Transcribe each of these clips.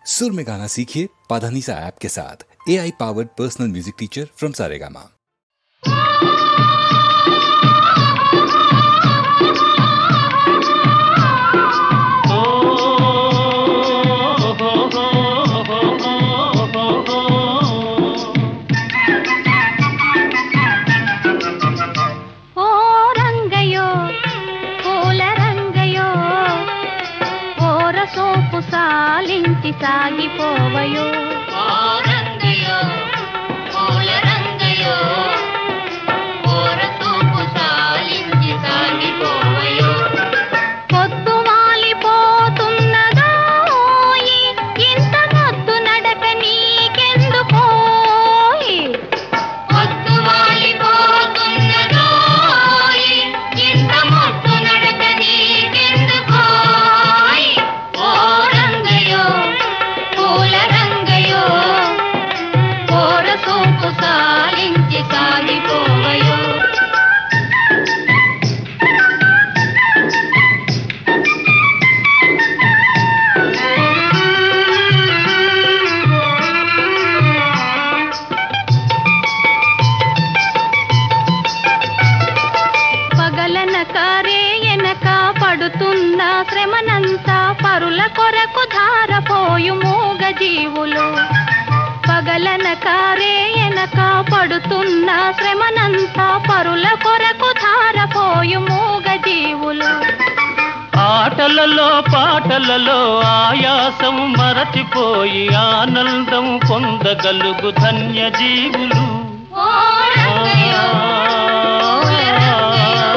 सुर में गाना सीखिए पाधानीसा ऐप के साथ। AI powered personal music teacher from Saregama. సాగిపోవయో రంగయో పూల రంగయో ఓరసూపు సాలించి సాగిపోవయో పొద్దు మాలిపోతున్నదో ఇంత మొద్దు నడక నీకెందుకోయి పొద్దు మాలిపోతున్నదో ఇంత మొద్దు నడక నీకెందుకోయి ఓ రంగయో పూల రంగయో ఓరసూపు సాలించి సాగిపోవయో పగలనక రేయనక పడుతున్న శ్రమనంతా పరుల కొరకు ధారపోయు మూగ జీవులు పగలనక రేయనక పడుతున్న శ్రమనంతా పరుల కొరకు ధారపోయు మూగ జీవులు ఆటలలో పాటలలో ఆయాసం మరచిపోయి ఆనందం పొందగలుగు ధన్య జీవులు ఓ రంగయో పూల రంగయో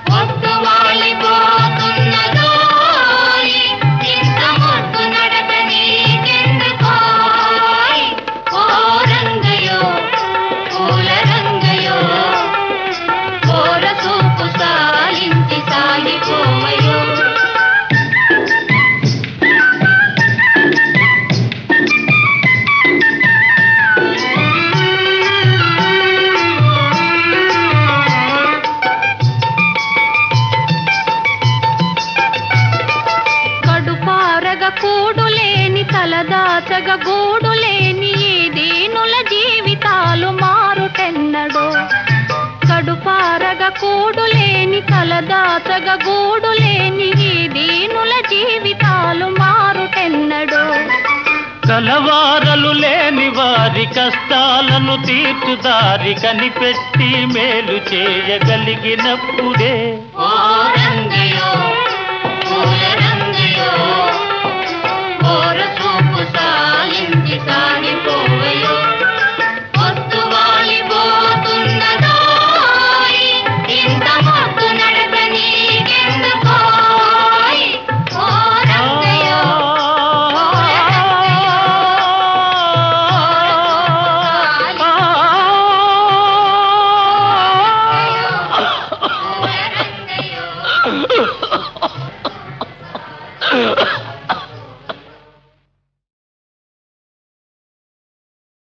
పొద్దు వాలిపోతున్నదో ఇంత మొద్దు నడక నీకెందుకోయ్ ఓ రంగయో పూల రంగయో ఓరసూపు సాలించి సాగిపోవయో కడుపారగ కూడులేని తలదాచగ గూడులేని ఈ దీనుల జీవితాలు మారుటెన్నడో కడుపారగ కూడులేని తలదాచగ గూడులేని ఈ దీనుల జీవితాలు మారుటెన్నడో కలవారలు లేని వారి కష్టాలను తీర్చుదారి కనిపెట్టి మేలు చేయగలిగినప్పుడే ఓ